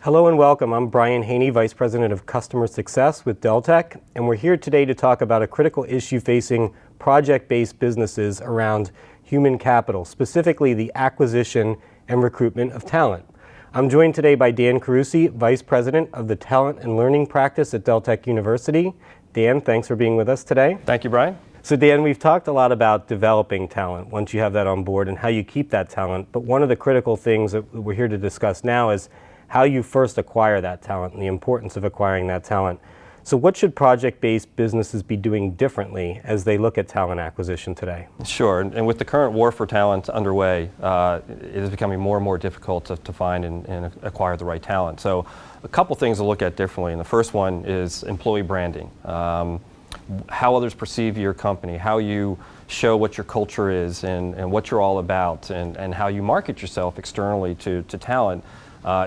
Hello and welcome. I'm Brian Haney, Vice President of Customer Success with Deltek, and we're here today to talk about a critical issue facing project-based businesses around human capital, specifically the acquisition and recruitment of talent. I'm joined today by Dan Carusi, Vice President of the Talent and Learning Practice at Deltek University. Dan, thanks for being with us today. Thank you, Brian. So Dan, we've talked a lot about developing talent once you have that on board and how you keep that talent, but one of the critical things that we're here to discuss now is how you first acquire that talent and the importance of acquiring that talent. So what should project-based businesses be doing differently as they look at talent acquisition today? Sure, and with the current war for talent underway, it is becoming more and more difficult to find and acquire the right talent. So a couple things to look at differently, and the first one is employee branding. How others perceive your company, how you show what your culture is and what you're all about, and how you market yourself externally to talent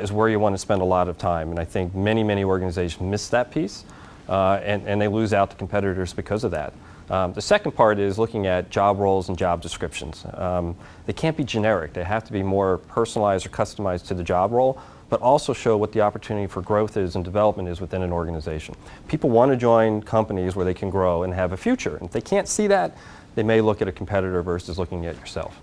is where you want to spend a lot of time. And I think many organizations miss that piece and they lose out to competitors because of that. The second part is looking at job roles and job descriptions. They can't be generic. They have to be more personalized or customized to the job role, but also show what the opportunity for growth is and development is within an organization. People want to join companies where they can grow and have a future. And if they can't see that, they may look at a competitor versus looking at yourself.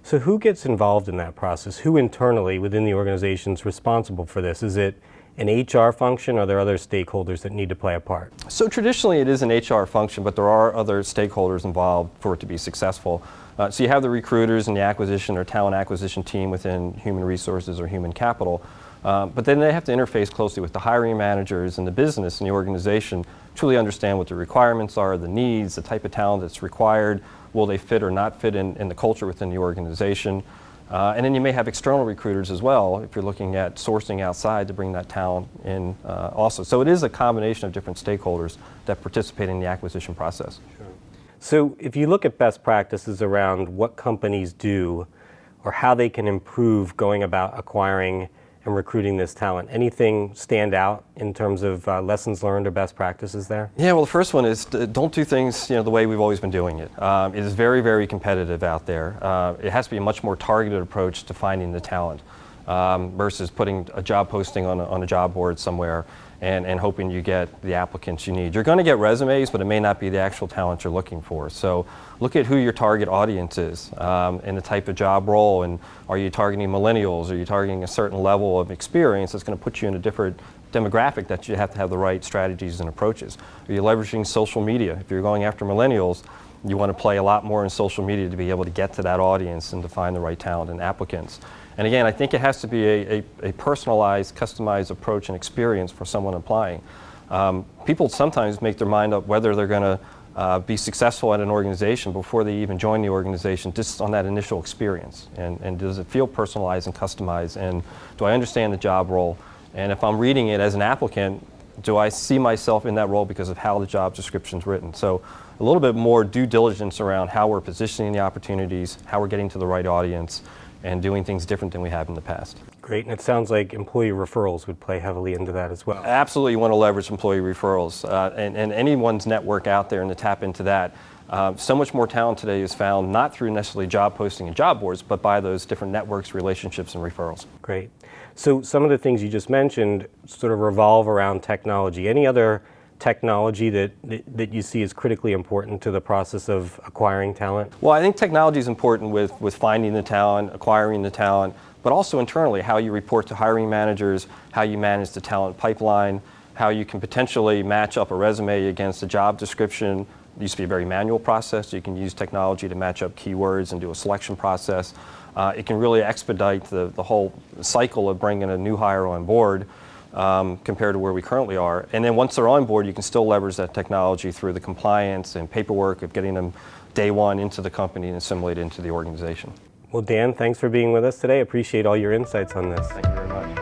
So who gets involved in that process? Who internally within the organization is responsible for this? Is it an HR function, or are there other stakeholders that need to play a part? So traditionally it is an HR function, but there are other stakeholders involved for it to be successful. So you have the recruiters and the acquisition or talent acquisition team within human resources or human capital, but then they have to interface closely with the hiring managers and the business and the organization, truly understand what the requirements are, the needs, the type of talent that's required, will they fit or not fit in the culture within the organization. And then you may have external recruiters as well if you're looking at sourcing outside to bring that talent in also. So it is a combination of different stakeholders that participate in the acquisition process. Sure. So if you look at best practices around what companies do or how they can improve going about acquiring and recruiting this talent, anything stand out in terms of lessons learned or best practices there? Yeah, well, the first one is don't do things the way we've always been doing it. It is very competitive out there. It has to be a much more targeted approach to finding the talent versus putting a job posting on a job board somewhere and hoping you get the applicants you need. You're going to get resumes, but it may not be the actual talent you're looking for. So look at who your target audience is and the type of job role, and are you targeting millennials? Are you targeting a certain level of experience that's going to put you in a different demographic that you have to have the right strategies and approaches? Are you leveraging social media? If you're going after millennials, you want to play a lot more in social media to be able to get to that audience and to find the right talent and applicants. And again, I think it has to be a personalized, customized approach and experience for someone applying. People sometimes make their mind up whether they're going to be successful at an organization before they even join the organization, just on that initial experience. And does it feel personalized and customized? And do I understand the job role? And if I'm reading it as an applicant, do I see myself in that role because of how the job description's written? So a little bit more due diligence around how we're positioning the opportunities, how we're getting to the right audience, and doing things different than we have in the past. Great, and it sounds like employee referrals would play heavily into that as well. Absolutely, you want to leverage employee referrals and anyone's network out there and to tap into that. So much more talent today is found not through necessarily job posting and job boards, but by those different networks, relationships, and referrals. Great. So some of the things you just mentioned sort of revolve around technology. Any other technology that you see is critically important to the process of acquiring talent? Well, I think technology is important with finding the talent, acquiring the talent, but also internally, how you report to hiring managers, how you manage the talent pipeline, how you can potentially match up a resume against a job description. It used to be a very manual process. You can use technology to match up keywords and do a selection process. It can really expedite the whole cycle of bringing a new hire on board compared to where we currently are. And then once they're on board, you can still leverage that technology through the compliance and paperwork of getting them day one into the company and assimilated into the organization. Well, Dan, thanks for being with us today. Appreciate all your insights on this. Thank you very much.